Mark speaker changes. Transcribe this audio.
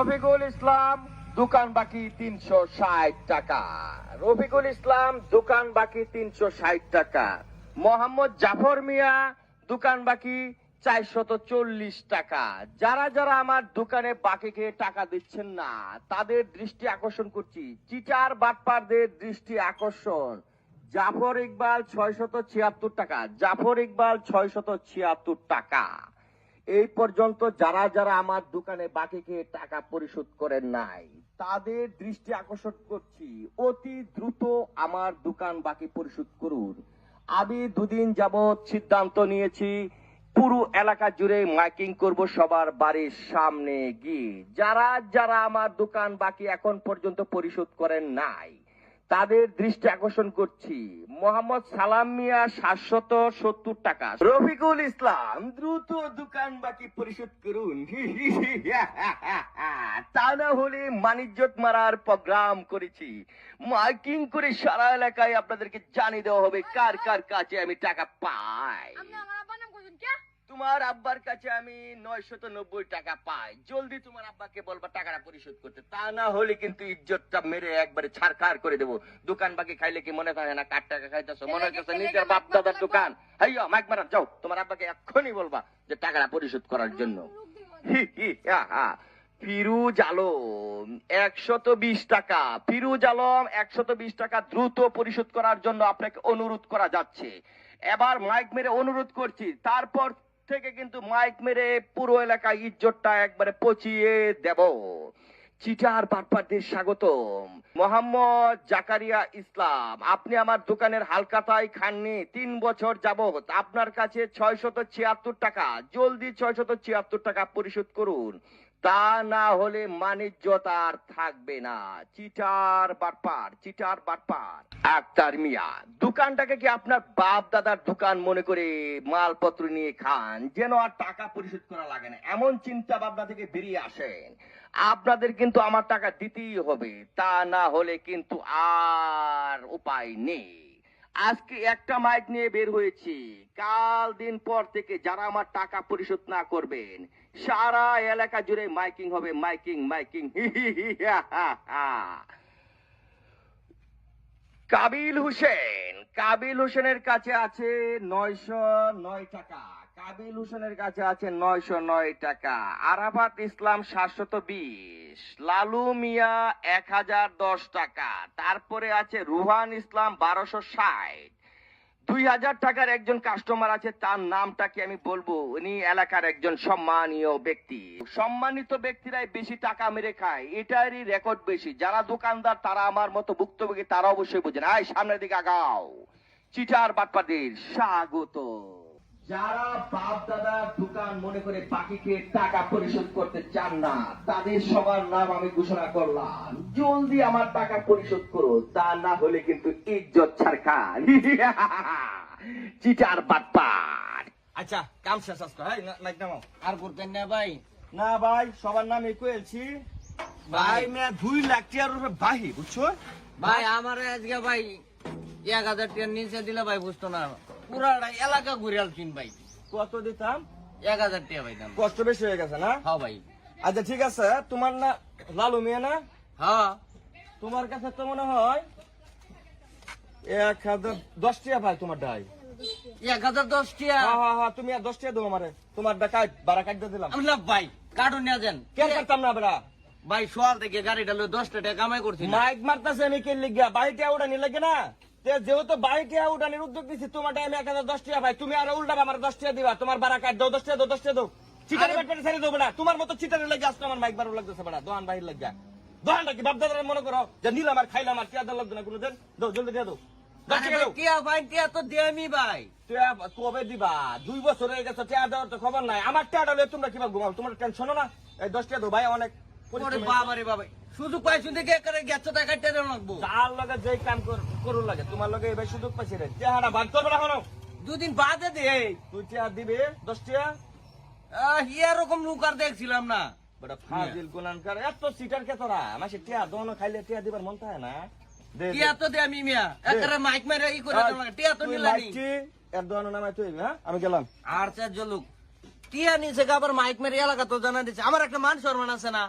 Speaker 1: রফিকুল ইসলাম দোকান বাকি 360 টাকা। রফিকুল ইসলাম দোকান বাকি 360 টাকা। মোহাম্মদ জাফর মিয়া দোকান বাকি 440 টাকা। যারা যারা আমার দোকানে বাকি খেয়ে টাকা দিচ্ছেন না তাদের দৃষ্টি আকর্ষণ করছি, চিটার বাটপারদের দৃষ্টি আকর্ষণ। জাফর ইকবাল 676 টাকা। জাফর ইকবাল 676 টাকা। এই পর্যন্ত যারা যারা আমার দোকানে বাকি খেয়ে টাকা পরিশোধ করেন নাই তাদের দৃষ্টি আকর্ষণ করছি, অতি দ্রুত আমার দোকান বাকি পরিশোধ করুন। আমি দুদিন যাবৎ সিদ্ধান্ত নিয়েছি পুরো এলাকা জুড়ে মাইকিং করব সবার বাড়ির সামনে গিয়ে। যারা যারা আমার দোকান বাকি এখন পর্যন্ত পরিশোধ করেন নাই তাদের দৃষ্টি আকর্ষণ করছি। মোহাম্মদ সালাম মিয়া 770 টাকা। রফিকুল ইসলাম দ্রুত দোকান বাকি পরিশোধ করুন, তা না হলে মানিজ্যত মারার প্রোগ্রাম করেছি। মাইকিং করে সারা এলাকায় আপনাদেরকে জানিয়ে দেওয়া হবে কার কার কাছে আমি টাকা পাই। তোমার আব্বার কাছে আমি 990 টাকা পাই। জলদি তোমার আব্বাকে বলবা টাকাটা পরিশোধ করতে, তা না হলে কিন্তু ইজ্জতটা মেরে একবারে ছারখার করে দেবো। দোকান বাকি খাইলে কি মনে থাকে না কার টাকা খাইতেছো? মনে হচ্ছে নিজের বাপ দাদার দোকান। হাইয়া মাইক মারা যাও, তোমার আব্বাকে এক্ষুনি বলবা যে টাকাটা পরিশোধ করার জন্য। ফিরুজ আলম 120 টাকা। ফিরুজ আলম 120 টাকা দ্রুত পরিশোধ করার জন্য আপনাকে অনুরোধ করা যাচ্ছে। এবার মাইক মেরে অনুরোধ করছি, তারপর থেকে কিন্তু মাইক মেরে পুরো এলাকায় ইজ্জতটা একবারে পচিয়ে দেব। চিটার বাটপারদের স্বাগতম। মোহাম্মদ জাকারিয়া ইসলাম, আপনি আমার দোকানের হালকাতাই খাননি 3 বছর যাবত। আপনার কাছে 676 টাকা। জলদি 676 টাকা পরিশোধ করুন, তা না হলে মানিজ্যত আর থাকবে না। চিটার বাটপার, চিটার বাটপার। আক্তার মিয়া, দোকানটাকে কি আপনার বাপ দাদার দোকান মনে করে মালপত্র নিয়ে খান যেন আর টাকা পরিশোধ করা লাগে না, এমন চিন্তা ভাবনা থেকে বেরিয়ে আসেন। আপনাদের কিন্তু আমার টাকা দিতেই হবে, তা না হলে কিন্তু আর উপায় নেই। আজকে একটা মাইক নিয়ে বের হয়েছি, কাল দিন পর থেকে যারা আমার টাকা পরিশোধ না করবেন সারা এলাকা জুড়ে মাইকিং হবে, মাইকিং মাইকিং। কাবিল হোসেন, কাবিল হোসেনের কাছে আছে 909 টাকা। কাবিল হোসেনের কাছে আছে 909 টাকা। আরাফাত ইসলাম 720। লালু মিয়া 1010 টাকা। তারপরে আছে রুহান ইসলাম 1260। 2000 টাকার একজন কাস্টমার আছে, তার নামটা কি আমি বলবো? উনি এলাকার একজন সম্মানীয় ব্যক্তি। সম্মানিত ব্যক্তিরাই বেশি টাকা মেরে খায়, এটারই রেকর্ড বেশি। যারা দোকানদার তারা আমার মতো ভুক্তভোগী, তারা অবশ্যই বুঝেন। আয় সামনের দিকে আগাও। চিটার বাটপারদের স্বাগত। যারা বাপ দাদার দোকান মনে করে বাকি খেয়ে টাকা পরিশোধ করতে চান না তাদের সবার নাম আমি ঘোষণা করলাম। জলদি আমার টাকা পরিশোধ করো, তা না হলে কিন্তু ইজ্জত ছারখার। চিটার বাটপার।
Speaker 2: আচ্ছা কাম শেষ আজকে। হ্যাঁ মাইক নামাও।
Speaker 3: আর করতেন না ভাই?
Speaker 2: না ভাই, সবার নাম কইছি ভাই। মে 2 লাখ টাকার উপরে বাহি, বুঝছো
Speaker 3: ভাই? আমার আজকে ভাই 1000 টাকার নিচে দিলে ভাই বুঝতো না, পুরাটা এলাকা ঘুরে আলছিন ভাই।
Speaker 2: কত দিতাম?
Speaker 3: 1000 টাকা ভাই দাম।
Speaker 2: কষ্ট বেশি হয়ে গেছে না?
Speaker 3: হ্যাঁ ভাই।
Speaker 2: আচ্ছা ঠিক আছে, তোমার না লালু মিয়া না?
Speaker 3: হ্যাঁ।
Speaker 2: তোমার কাছে তো মনে হয় 1010 টাকা ভাই। তোমার ডাই
Speaker 3: 1010 টাকা?
Speaker 2: হ্যাঁ, তুমি আর 10 টাকা দাও আমারে। তোমার ডাকাই বাড়া কাট দিয়ে দিলাম।
Speaker 3: না ভাই, কার্টুন নিয়ে যান।
Speaker 2: কে করতাম না বেড়া
Speaker 3: ভাই সোয়াল থেকে গাড়িটা লই 10 টাকা কামাই করছি না।
Speaker 2: মাইক মারতাছে আমি কে লিগা বাড়িটা উড়ানি লাগে না? যেহেতু বাড়িটা উড়ানির উদ্যোগ নিচ্ছি তোমার টাইমে 1010 টাকা ভাই। তুমি আর উল্টা আমার 10 টাকা দিবা। তোমার বাড়া কাট দাও, 10 টাকা দাও, 10 টাকা দাও। চিটারে ব্যাপারে ছেড়ে দাও বেড়া। তোমার মতো চিটারে লাগে আজকে আমার মাইক বারো লাগতেছে বেড়া। দোকান বাহির লাগা দোকানটা কি বাপদাদার মনে করো যে নিলাম আর খাইলাম আর টিয়া লাগবে না কোনোদিন? দাও জলদি দিয়ে দাও।
Speaker 3: টিয়া ভাই, টিয়া তো দেমি ভাই।
Speaker 2: কবে দিবা? 2 বছর হয়ে গেছে, টিয়া দেওয়ার তো খবর নাই। আমার টিয়াটা লয়ে তোমরা কিভাবে ঘুমাও? তোমার টেনশনও না? এই 10 টাকা দাও ভাই, অনেক
Speaker 3: বাবারে বাবা, সুযোগ পাইছু দেখে করে গেছো টাকা টেনে লাগবো।
Speaker 2: যার লগে যেই কাম করু লাগে তোমার লগে এবার সুযোগ পাইছি রে। টিয়াটা ভাগ করবে না কোনো?
Speaker 3: 2 দিন বাদে দে।
Speaker 2: তুই টিয়া দিবে 10 টাকা?
Speaker 3: এরকম লোক আর দেখছিলাম না।
Speaker 2: বড় ফাজিল গুনানকার। এত সিটার কে তোরা? মাসে টিয়া দোনো খাইলে টিয়া দিবার মন থাকে না?
Speaker 3: টিয়া তো দে আমি মিয়া একরে মাইক মেরে ই করে দিলাম। টিয়া তো নিলানি।
Speaker 2: এর দোনো নামাই তুই। হ্যাঁ আমি গেলাম।
Speaker 3: আর চার লোক টিয়া নিছে আবার মাইক মেরে এলাকা তো জানা দিচ্ছে। আমার একটা মান সম্মান আছে না?